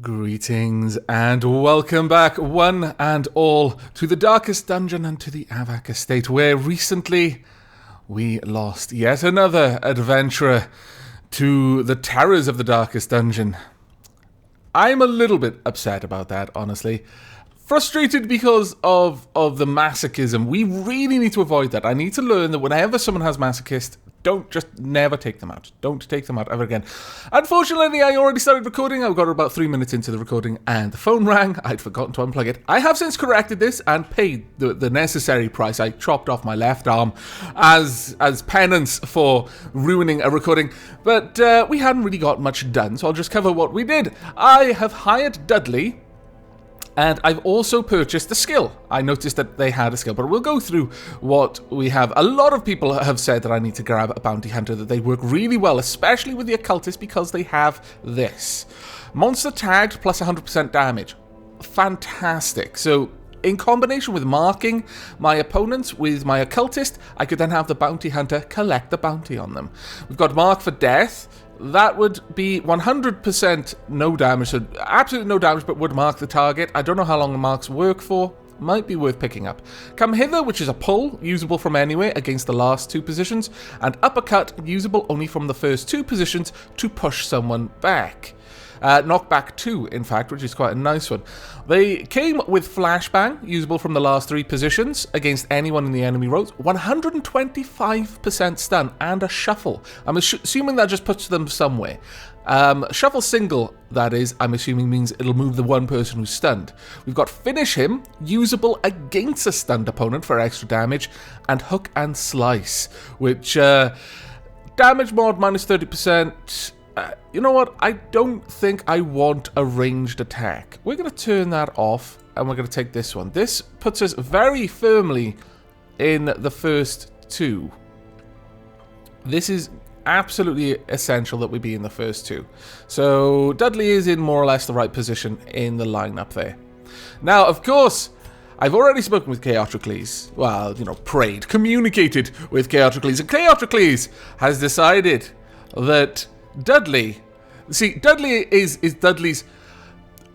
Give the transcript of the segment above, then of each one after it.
Greetings and welcome back, one and all, to the Darkest Dungeon and to the Avak Estate, where recently we lost yet another adventurer to the terrors of the Darkest Dungeon. I'm a little bit upset about that, honestly. Frustrated because of the masochism. We really need to avoid that. I need to learn that whenever someone has masochist, don't just never take them out. Don't take them out ever again. Unfortunately, I already started recording. I got about 3 minutes into the recording and the phone rang. I'd forgotten to unplug it. I have since corrected this and paid the necessary price. I chopped off my left arm as penance for ruining a recording. But we hadn't really got much done, so I'll just cover what we did. I have hired Dudley, and I've also purchased a skill. I noticed that they had a skill, but we'll go through what we have. A lot of people have said that I need to grab a bounty hunter, that they work really well, especially with the occultist, because they have this. Monster tagged plus 100% damage. Fantastic. So in combination with marking my opponents with my occultist, I could then have the bounty hunter collect the bounty on them. We've got mark for death. That would be 100% no damage, so absolutely no damage, but would mark the target. I don't know how long the marks work for. Might be worth picking up. Come hither, which is a pull, usable from anywhere against the last two positions, and uppercut, usable only from the first two positions to push someone back. Knockback 2, in fact, which is quite a nice one. They came with flashbang, usable from the last three positions against anyone in the enemy rows, 125% stun, and a shuffle. I'm assuming that just puts them somewhere. Shuffle single, that is, I'm assuming means it'll move the one person who's stunned. We've got finish him, usable against a stunned opponent for extra damage, and hook and slice, which damage mod minus 30%. You know what? I don't think I want a ranged attack. We're going to turn that off, and we're going to take this one. This puts us very firmly in the first two. This is absolutely essential that we be in the first two. So Dudley is in more or less the right position in the lineup there. Now, of course, I've already spoken with Chaotrocles. Well, you know, prayed, communicated with Chaotrocles, and Chaotrocles has decided that Dudley is Dudley's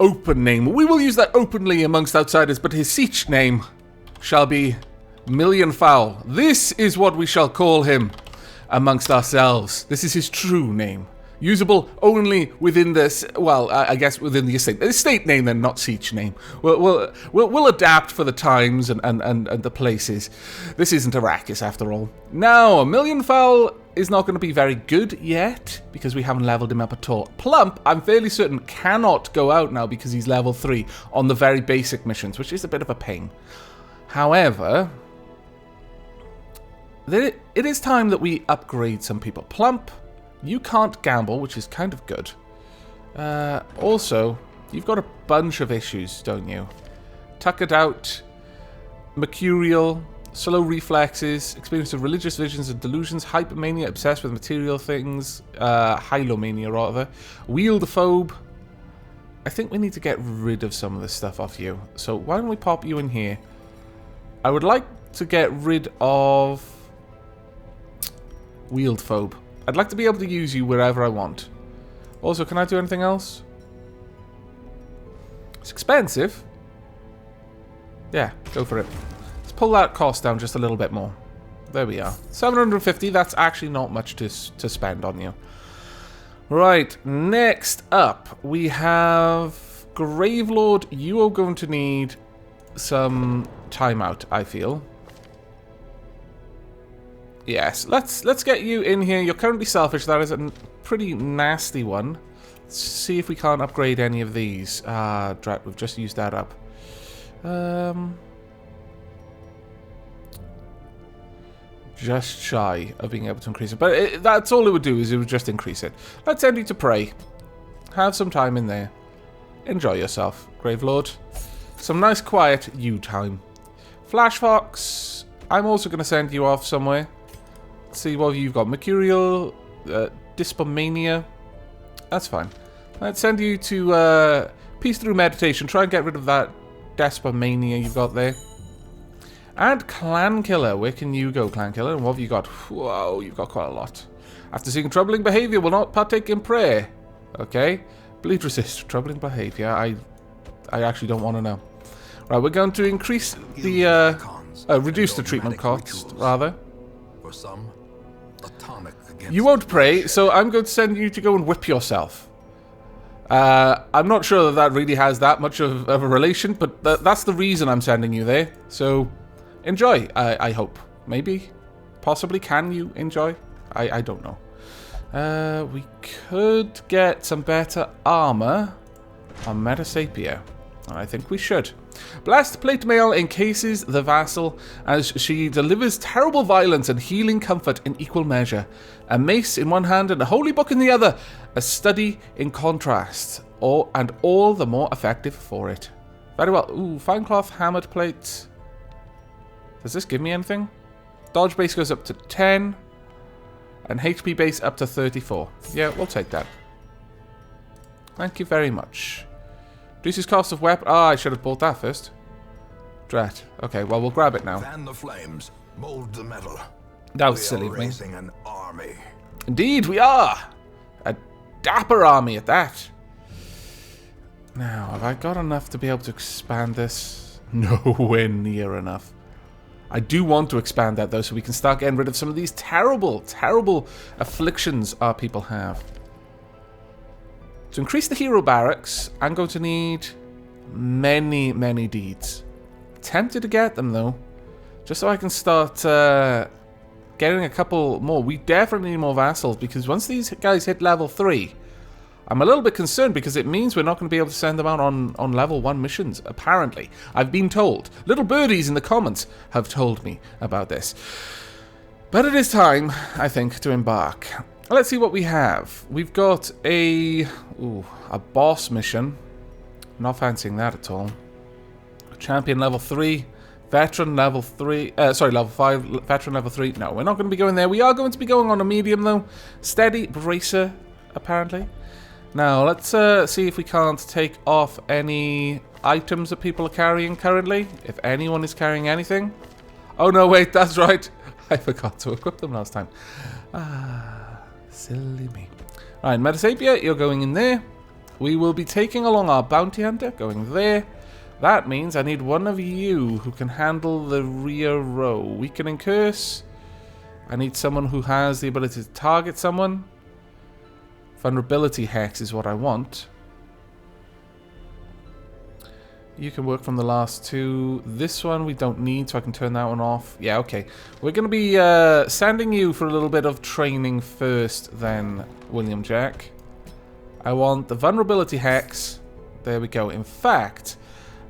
open name. We will use that openly amongst outsiders, but his siege name shall be Millionfowl. This is what we shall call him amongst ourselves. This is his true name. Usable only within this, well, I guess within the estate. Estate name then, not siege name. We'll adapt for the times and the places. This isn't Arrakis after all. Now, Millionfowl is not going to be very good yet, because we haven't leveled him up at all. Plump, I'm fairly certain, cannot go out now because he's level 3 on the very basic missions, which is a bit of a pain. However, it is time that we upgrade some people. Plump, you can't gamble, which is kind of good. Also, you've got a bunch of issues, don't you? Tuckered out, mercurial, slow reflexes, experience of religious visions and delusions, hypermania, obsessed with material things, hylomania rather, Wealdphobe. I think we need to get rid of some of this stuff off you. So why don't we pop you in here? I would like to get rid of Wealdphobe. I'd like to be able to use you wherever I want. Also, can I do anything else? It's expensive. Yeah, go for it. Let's pull that cost down just a little bit more. There we are. 750, that's actually not much to spend on you. Right, next up, we have Gravelord. You are going to need some timeout, I feel. Yes, let's get you in here. You're currently selfish. That is a pretty nasty one. Let's see if we can't upgrade any of these. Ah, drat, we've just used that up. Just shy of being able to increase it. But that's all it would do, is it would just increase it. Let's send you to pray. Have some time in there. Enjoy yourself, Gravelord. Some nice quiet you time. Flash Fox, I'm also going to send you off somewhere. Let's see what you've got. Mercurial, Dyspomania. That's fine. Let's send you to Peace Through Meditation. Try and get rid of that Dyspomania you've got there. And Clan Killer. Where can you go, Clan Killer? And what have you got? Whoa, you've got quite a lot. After seeing troubling behavior, will not partake in prayer. Okay. Bleed resist. Troubling behavior. I actually don't want to know. Right, we're going to increase the... reduce the treatment cost, rather. For some, atomic against You won't pray, so I'm going to send you to go and whip yourself. I'm not sure that really has that much of a relation, but that's the reason I'm sending you there. So, enjoy, I hope. Maybe? Possibly can you enjoy? I don't know. We could get some better armor on Metasapia. I think we should. Blast plate mail encases the vassal as she delivers terrible violence and healing comfort in equal measure. A mace in one hand and a holy book in the other. A study in contrast, and all the more effective for it. Very well. Ooh, fine cloth, hammered plate. Does this give me anything? Dodge base goes up to 10. And HP base up to 34. Yeah, we'll take that. Thank you very much. Reduces cost of weapon. Ah, I should have bought that first. Drat. Okay, well, we'll grab it now. Fan the flames, mold the metal. That was silly of me. Raising an army. Indeed, we are. A dapper army at that. Now, have I got enough to be able to expand this? Nowhere near enough. I do want to expand that, though, so we can start getting rid of some of these terrible, terrible afflictions our people have. To increase the hero barracks, I'm going to need many, many deeds. Tempted to get them, though, just so I can start getting a couple more. We definitely need more vassals, because once these guys hit level 3, I'm a little bit concerned, because it means we're not going to be able to send them out on level 1 missions, apparently. I've been told. Little birdies in the comments have told me about this. But it is time, I think, to embark. Let's see what we have. We've got a boss mission. Not fancying that at all. Champion level 3. Veteran level 3. Level 5. Veteran level 3. No, we're not going to be going there. We are going to be going on a medium, though. Steady Bracer, apparently. Now, let's see if we can't take off any items that people are carrying currently. If anyone is carrying anything. Oh, no, wait, that's right. I forgot to equip them last time. Silly me. Alright, Metasapia, you're going in there. We will be taking along our bounty hunter, going there. That means I need one of you who can handle the rear row. Weaken and curse. I need someone who has the ability to target someone. Vulnerability hex is what I want. You can work from the last two. This one we don't need, so I can turn that one off. Yeah, okay. We're going to be sending you for a little bit of training first, then, William Jack. I want the vulnerability hex. There we go. In fact,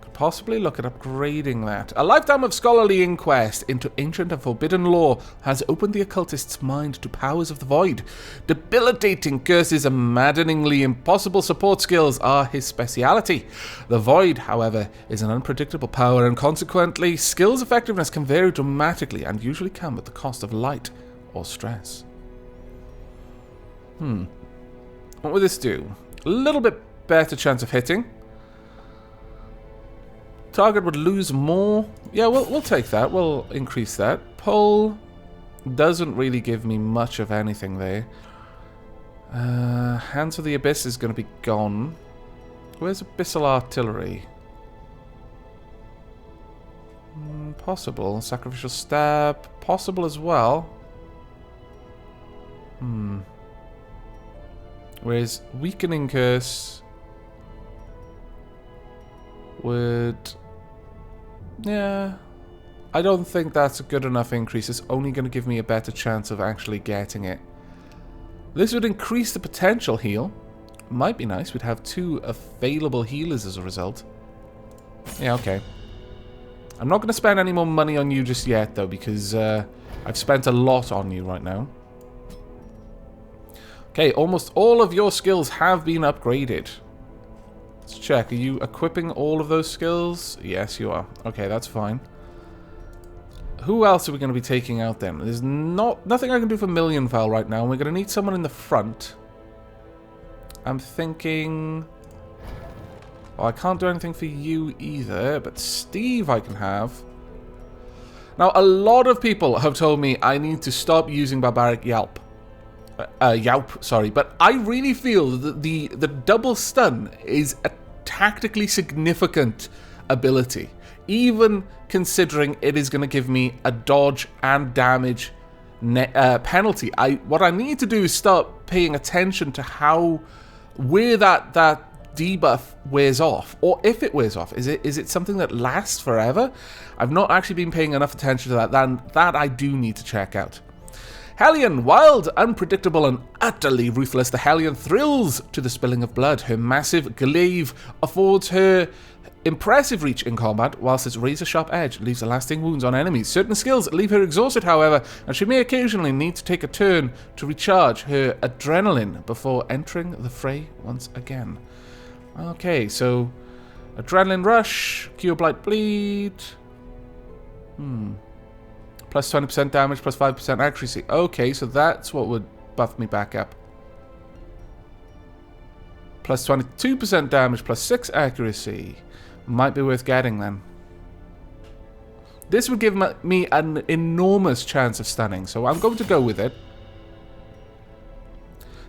could possibly look at upgrading that. A lifetime of scholarly inquest into ancient and forbidden lore has opened the occultist's mind to powers of the void. Debilitating curses and maddeningly impossible support skills are his speciality. The void, however, is an unpredictable power, and consequently, skills' effectiveness can vary dramatically and usually come at the cost of light or stress. What would this do? A little bit better chance of hitting. Target would lose more. Yeah, we'll take that. We'll increase that. Pull doesn't really give me much of anything there. Hands of the Abyss is going to be gone. Where's Abyssal Artillery? Possible. Sacrificial Stab. Possible as well. Whereas Weakening Curse would... Yeah, I don't think that's a good enough increase. It's only going to give me a better chance of actually getting it. This would increase the potential heal. Might be nice. We'd have 2 available healers as a result. Yeah, okay. I'm not going to spend any more money on you just yet, though, because I've spent a lot on you right now. Okay, almost all of your skills have been upgraded. Let's check. Are you equipping all of those skills? Yes, you are. Okay, that's fine. Who else are we going to be taking out then? There's nothing I can do for Millionfell right now. We're going to need someone in the front. I'm thinking... Well, I can't do anything for you either, but Steve I can have. Now, a lot of people have told me I need to stop using Barbaric Yelp. Yaup, sorry. But I really feel that the double stun is a tactically significant ability, even considering it is going to give me a dodge and damage penalty. What I need to do is start paying attention to where that debuff wears off, or if it wears off. Is it something that lasts forever? I've not actually been paying enough attention to that. That I do need to check out. Hellion, wild, unpredictable, and utterly ruthless, the Hellion thrills to the spilling of blood. Her massive glaive affords her impressive reach in combat, whilst its razor-sharp edge leaves lasting wounds on enemies. Certain skills leave her exhausted, however, and she may occasionally need to take a turn to recharge her adrenaline before entering the fray once again. Okay, so adrenaline rush, cure blight bleed. Plus 20% damage, plus 5% accuracy. Okay, so that's what would buff me back up. Plus 22% damage, plus 6 accuracy. Might be worth getting then. This would give me an enormous chance of stunning, so I'm going to go with it.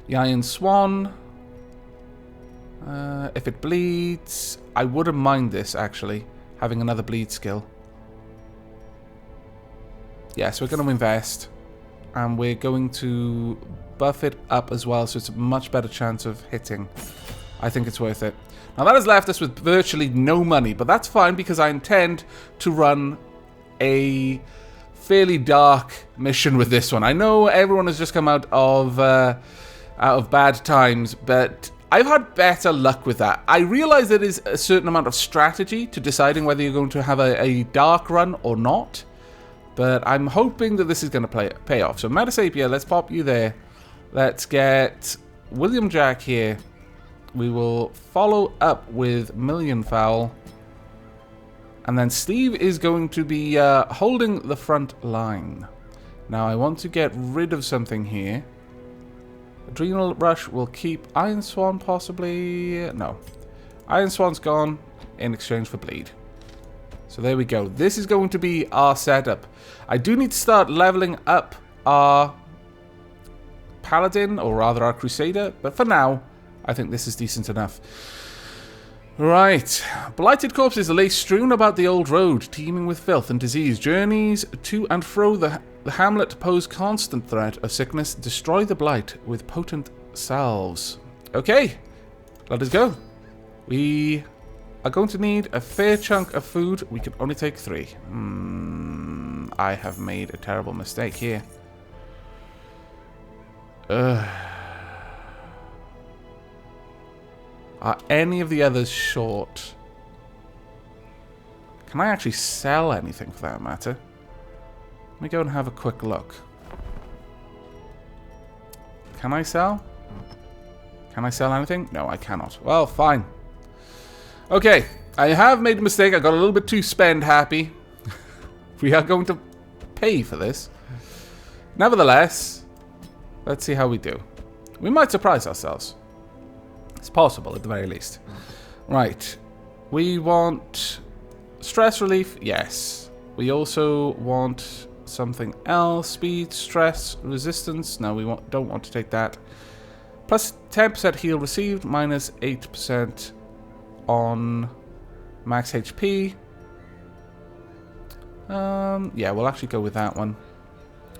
The Iron Swan. If it bleeds, I wouldn't mind this, actually, having another bleed skill. Yes, we're going to invest, and we're going to buff it up as well, so it's a much better chance of hitting. I think it's worth it. Now that has left us with virtually no money, but that's fine because I intend to run a fairly dark mission with this one. I know everyone has just come out of bad times, but I've had better luck with that. I realize there is a certain amount of strategy to deciding whether you're going to have a dark run or not. But I'm hoping that this is going to pay off. So Metasapia, let's pop you there. Let's get William Jack here. We will follow up with Million Fowl. And then Steve is going to be holding the front line. Now I want to get rid of something here. Adrenal Rush will keep Iron Swan possibly. No. Iron Swan's gone in exchange for bleed. So there we go. This is going to be our setup. I do need to start leveling up our Paladin, or rather our Crusader, but for now, I think this is decent enough. Right. Blighted corpses lay strewn about the old road, teeming with filth and disease. Journeys to and fro the hamlet pose constant threat of sickness. Destroy the blight with potent salves. Okay, let us go. We are going to need a fair chunk of food. We can only take 3. I have made a terrible mistake here. Are any of the others short? Can I actually sell anything for that matter? Let me go and have a quick look. Can I sell? Can I sell anything? No, I cannot. Well, fine. Okay, I have made a mistake. I got a little bit too spend happy. We are going to pay for this. Nevertheless, let's see how we do. We might surprise ourselves. It's possible, at the very least. Right. We want stress relief. Yes. We also want something else. Speed, stress, resistance. No, we don't want to take that. Plus 10% heal received. Minus 8% on max HP. Yeah, we'll actually go with that one.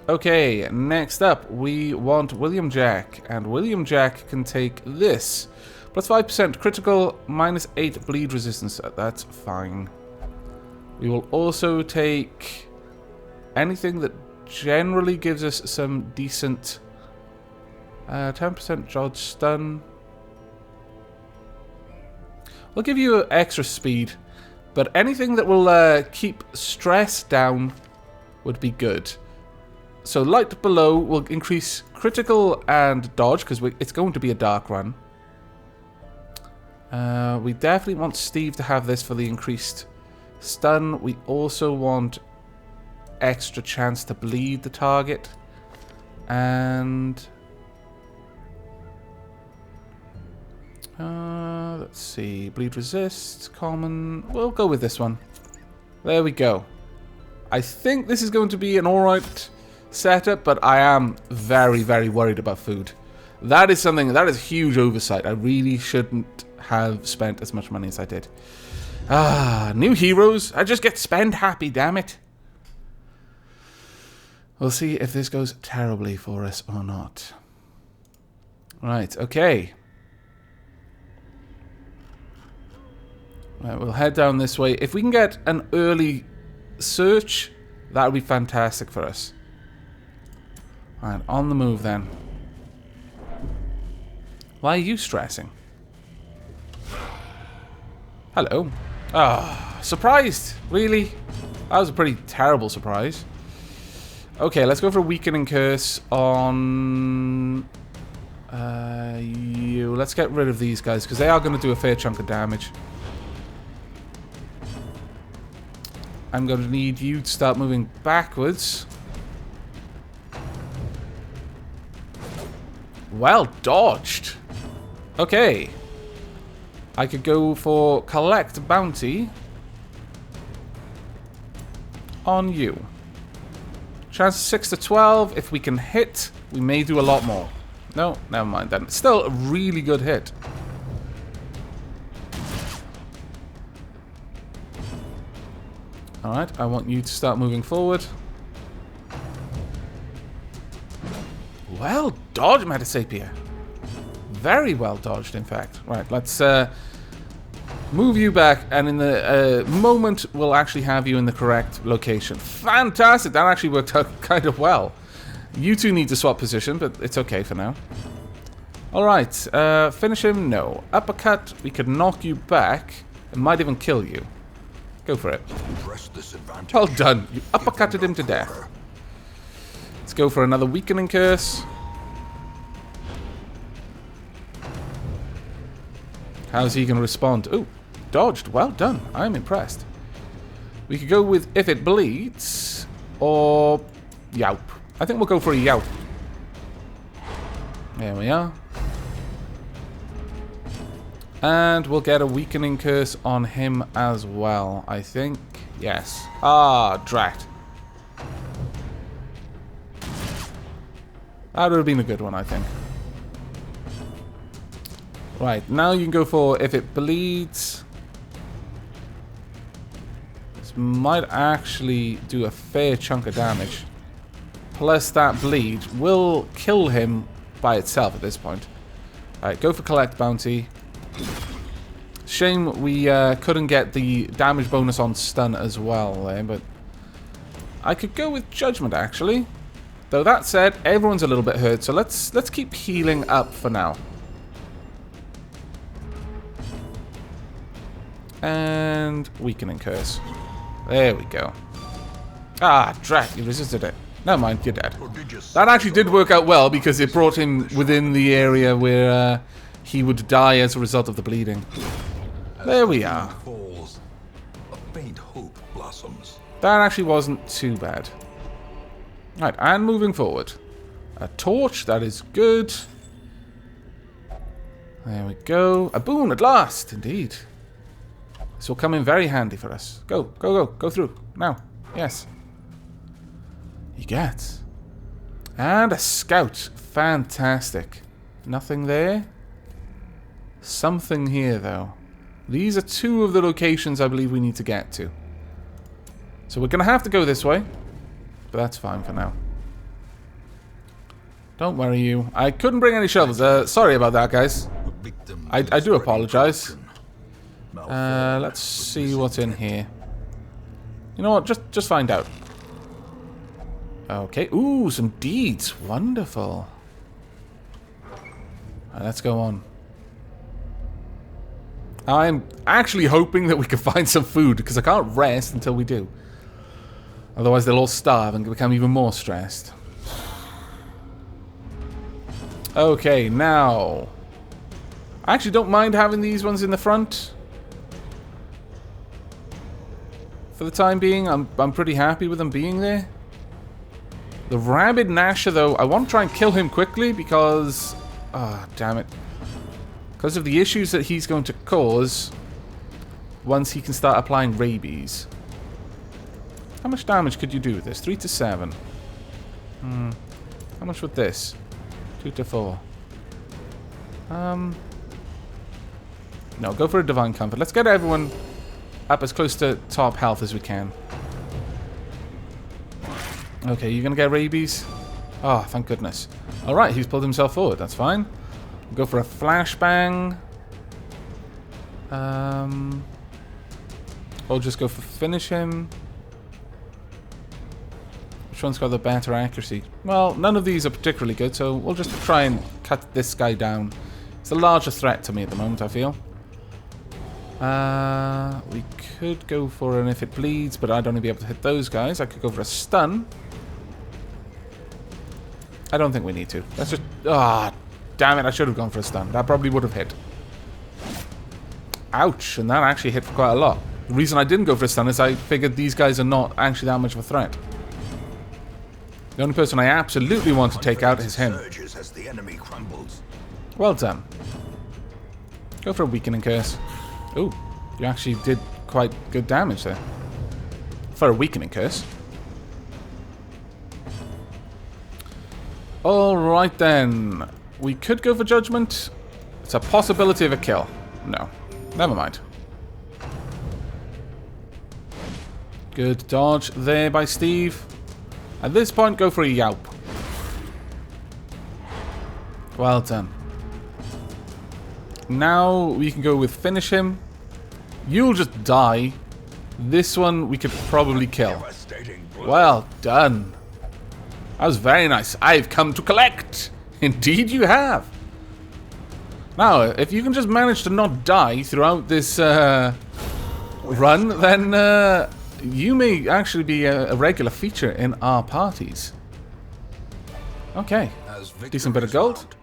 Okay, next up, we want William Jack. And William Jack can take this. Plus 5% critical, minus 8 bleed resistance. That's fine. We will also take anything that generally gives us some decent 10% dodge stun. We'll give you extra speed, but anything that will keep stress down would be good. So light below will increase critical and dodge, because it's going to be a dark run. We definitely want Steve to have this for the increased stun. We also want extra chance to bleed the target. And let's see, bleed resist, common. We'll go with this one. There we go. I think this is going to be an alright setup, but I am very, very worried about food. That is something, that is huge oversight. I really shouldn't have spent as much money as I did. Ah, new heroes. I just get spend happy, damn it. We'll see if this goes terribly for us or not. Right, okay. Right, we'll head down this way. If we can get an early search, that would be fantastic for us. Right, on the move then. Why are you stressing? Hello. Ah, surprised. Really? That was a pretty terrible surprise. Okay, let's go for a weakening curse on you. Let's get rid of these guys because they are going to do a fair chunk of damage. I'm going to need you to start moving backwards. Well dodged. Okay. I could go for collect bounty on you. Chance 6 to 12. If we can hit, we may do a lot more. No, never mind then. Still a really good hit. Alright, I want you to start moving forward. Well dodged, Metasapia. Very well dodged, in fact. Right, let's move you back, and in the moment, we'll actually have you in the correct location. Fantastic! That actually worked out kind of well. You two need to swap position, but it's okay for now. Alright, finish him? No. Uppercut, we could knock you back. It might even kill you. Go for it. Well done. You uppercutted him to death. Let's go for another weakening curse. How's he going to respond? Ooh, dodged. Well done. I'm impressed. We could go with if it bleeds or Yowp. I think we'll go for a Yowp. There we are. And we'll get a weakening curse on him as well, I think. Yes. Ah, drat. That would have been a good one, I think. Right, now you can go for if it bleeds. This might actually do a fair chunk of damage. Plus that bleed will kill him by itself at this point. Alright, go for collect bounty. Shame we couldn't get the damage bonus on stun as well there, but I could go with judgment actually. Though that said, everyone's a little bit hurt, so let's keep healing up for now. And weakening curse. There we go. Ah, drat, you resisted it. Never mind, you're dead. That actually did work out well because it brought him within the area where he would die as a result of the bleeding. There we are. That actually wasn't too bad. Right, and moving forward. A torch, that is good. There we go. A boon at last, indeed. This will come in very handy for us. Go, go, go. Go through. Now. Yes. You get. And a scout. Fantastic. Nothing there. Something here, though. These are two of the locations I believe we need to get to. So we're going to have to go this way. But that's fine for now. Don't worry, you. I couldn't bring any shovels. Sorry about that, guys. I do apologize. Let's see what's in here. You know what? Just find out. Okay. Ooh, some deeds. Wonderful. Let's go on. I'm actually hoping that we can find some food because I can't rest until we do. Otherwise they'll all starve and become even more stressed. Okay, now. I actually don't mind having these ones in the front. For the time being, I'm pretty happy with them being there. The Rabid Gnasher, though, I want to try and kill him quickly because... Ah, damn it. Because of the issues that he's going to cause once he can start applying rabies. How much damage could you do with this? 3 to 7. How much with this? 2 to 4. No, go for a Divine Comfort. Let's get everyone up as close to top health as we can. Okay, you gonna get rabies? Oh, thank goodness. Alright, he's pulled himself forward. That's fine. Go for a flashbang. Or just go for finish him. Which one's got the better accuracy? Well, none of these are particularly good, so we'll just try and cut this guy down. It's the largest threat to me at the moment, I feel. We could go for an if it bleeds, but I'd only be able to hit those guys. I could go for a stun. I don't think we need to. Let's just... Ah, damn it, I should have gone for a stun. That probably would have hit. Ouch, and that actually hit for quite a lot. The reason I didn't go for a stun is I figured these guys are not actually that much of a threat. The only person I absolutely want to take out is him. As the enemy crumbles. Well done. Go for a weakening curse. Ooh, you actually did quite good damage there. For a weakening curse. Alright then. We could go for judgment. It's a possibility of a kill. No. Never mind. Good dodge there by Steve. At this point, go for a yelp. Well done. Now we can go with finish him. You'll just die. This one we could probably kill. Well done. That was very nice. I've come to collect. Indeed you have. Now, if you can just manage to not die throughout this run, then you may actually be a regular feature in our parties. Okay. Decent bit of gold.